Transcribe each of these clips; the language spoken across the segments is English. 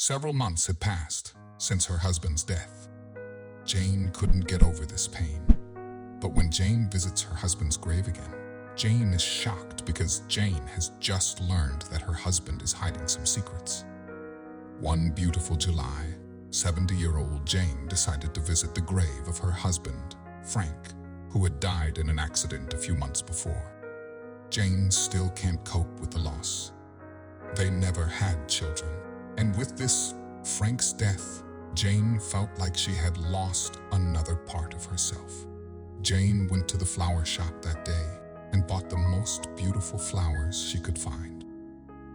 Several months had passed since her husband's death. Jane couldn't get over this pain. But when Jane visits her husband's grave again, Jane is shocked because Jane has just learned that her husband is hiding some secrets. One beautiful July, 70-year-old Jane decided to visit the grave of her husband, Frank, who had died in an accident a few months before. Jane still can't cope with the loss. They never had children, and with this, Frank's death, Jane felt like she had lost another part of herself. Jane went to the flower shop that day and bought the most beautiful flowers she could find.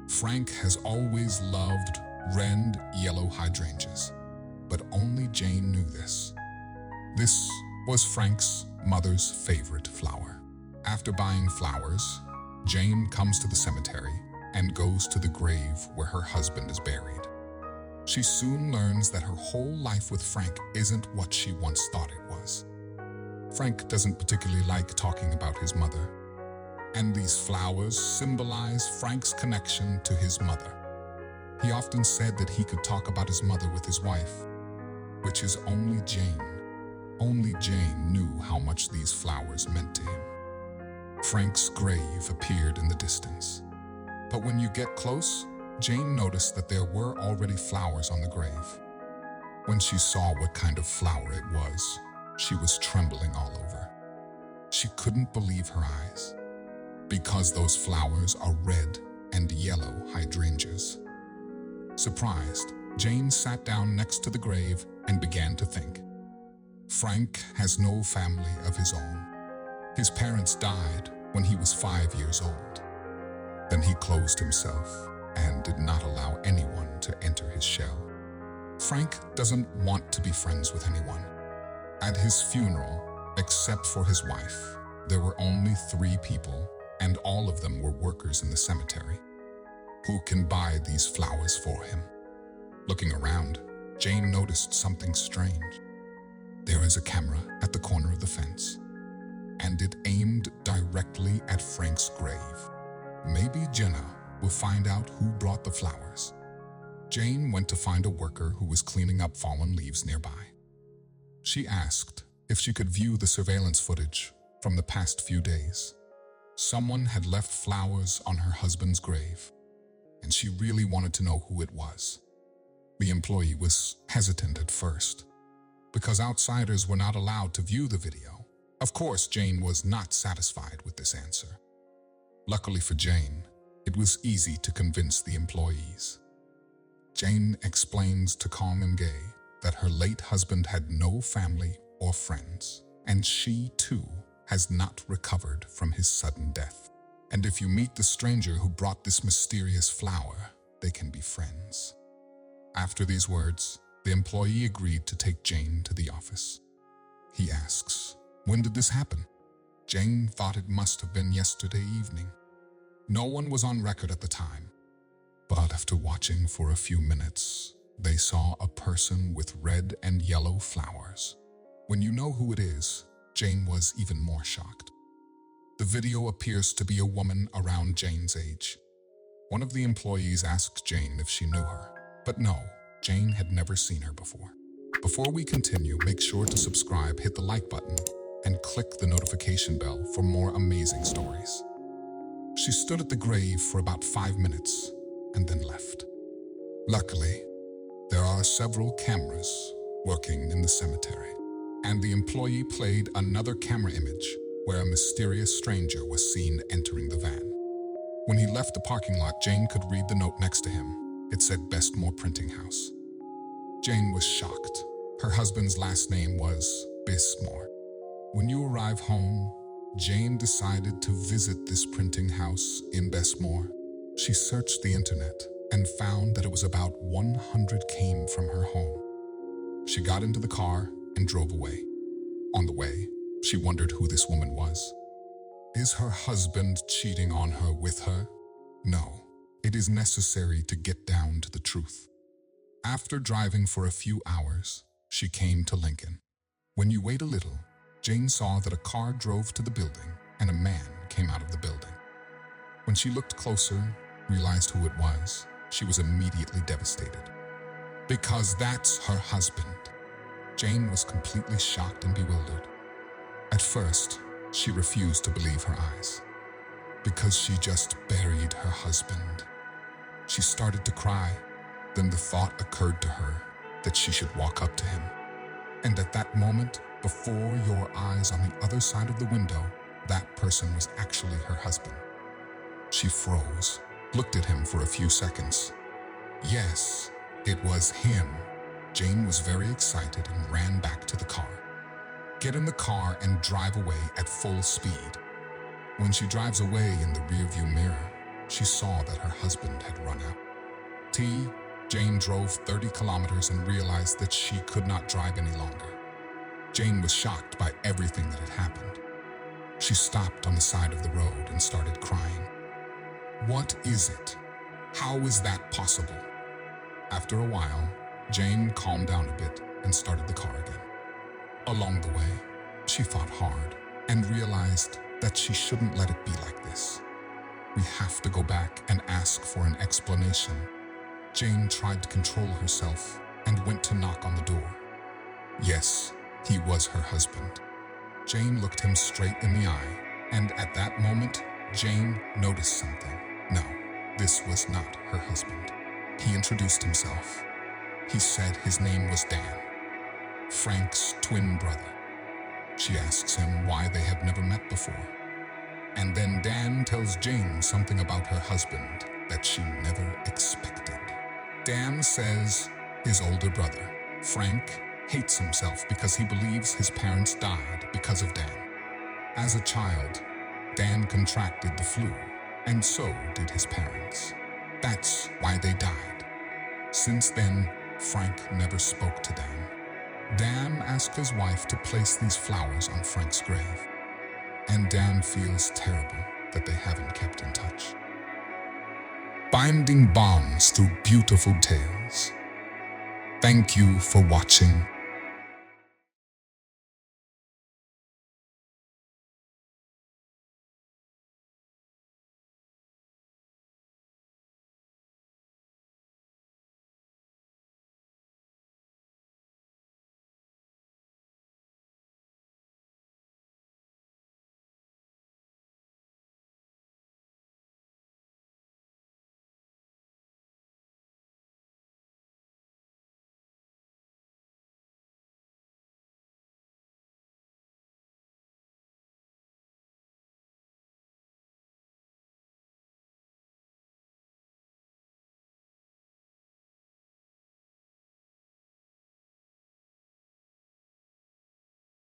Frank has always loved red, yellow hydrangeas, but only Jane knew this. This was Frank's mother's favorite flower. After buying flowers, Jane comes to the cemetery and goes to the grave where her husband is buried. She soon learns that her whole life with Frank isn't what she once thought it was. Frank doesn't particularly like talking about his mother, and these flowers symbolize Frank's connection to his mother. He often said that he could talk about his mother with his wife, which is only Jane. Only Jane knew how much these flowers meant to him. Frank's grave appeared in the distance, but when you get close, Jane noticed that there were already flowers on the grave. When she saw what kind of flower it was, she was trembling all over. She couldn't believe her eyes, because those flowers are red and yellow hydrangeas. Surprised, Jane sat down next to the grave and began to think. Frank has no family of his own. His parents died when he was 5 years old. Then he closed himself and did not allow anyone to enter his shell. Frank doesn't want to be friends with anyone. At his funeral, except for his wife, there were only 3 people, and all of them were workers in the cemetery. Who can buy these flowers for him? Looking around, Jane noticed something strange. There is a camera at the corner of the fence, and it aimed directly at Frank's grave. Maybe Jenna will find out who brought the flowers. Jane went to find a worker who was cleaning up fallen leaves nearby. She asked if she could view the surveillance footage from the past few days. Someone had left flowers on her husband's grave, and she really wanted to know who it was. The employee was hesitant at first, because outsiders were not allowed to view the video. Of course, Jane was not satisfied with this answer. Luckily for Jane, it was easy to convince the employees. Jane explains to Calm and Gay that her late husband had no family or friends, and she, too, has not recovered from his sudden death. And if you meet the stranger who brought this mysterious flower, they can be friends. After these words, the employee agreed to take Jane to the office. He asks, "When did this happen?" Jane thought it must have been yesterday evening. No one was on record at the time, but after watching for a few minutes, they saw a person with red and yellow flowers. When you know who it is, Jane was even more shocked. The video appears to be a woman around Jane's age. One of the employees asked Jane if she knew her, but no, Jane had never seen her before. Before we continue, make sure to subscribe, hit the like button, and click the notification bell for more amazing stories. She stood at the grave for about 5 minutes and then left. Luckily, there are several cameras working in the cemetery, and the employee played another camera image where a mysterious stranger was seen entering the van. When he left the parking lot, Jane could read the note next to him. It said Bestmore Printing House. Jane was shocked. Her husband's last name was Bestmore. When you arrive home, Jane decided to visit this printing house in Bestmore. She searched the internet and found that it was about 100 came from her home. She got into the car and drove away. On the way, she wondered who this woman was. Is her husband cheating on her with her? No, it is necessary to get down to the truth. After driving for a few hours, she came to Lincoln. When you wait a little, Jane saw that a car drove to the building and a man came out of the building. When she looked closer, realized who it was, she was immediately devastated. Because that's her husband. Jane was completely shocked and bewildered. At first, she refused to believe her eyes, because she just buried her husband. She started to cry. Then the thought occurred to her that she should walk up to him. And at that moment, before your eyes on the other side of the window, that person was actually her husband. She froze, looked at him for a few seconds. Yes, it was him. Jane was very excited and ran back to the car. Get in the car and drive away at full speed. When she drives away in the rearview mirror, she saw that her husband had run out. Jane drove 30 kilometers and realized that she could not drive any longer. Jane was shocked by everything that had happened. She stopped on the side of the road and started crying. What is it? How is that possible? After a while, Jane calmed down a bit and started the car again. Along the way, she thought hard and realized that she shouldn't let it be like this. We have to go back and ask for an explanation. Jane tried to control herself and went to knock on the door. Yes, he was her husband. Jane looked him straight in the eye, and at that moment, Jane noticed something. No, this was not her husband. He introduced himself. He said his name was Dan, Frank's twin brother. She asks him why they have never met before. And then Dan tells Jane something about her husband that she never expected. Dan says his older brother, Frank, hates himself because he believes his parents died because of Dan. As a child, Dan contracted the flu, and so did his parents. That's why they died. Since then, Frank never spoke to Dan. Dan asked his wife to place these flowers on Frank's grave, and Dan feels terrible that they haven't kept in touch. Binding bonds through beautiful tales. Thank you for watching.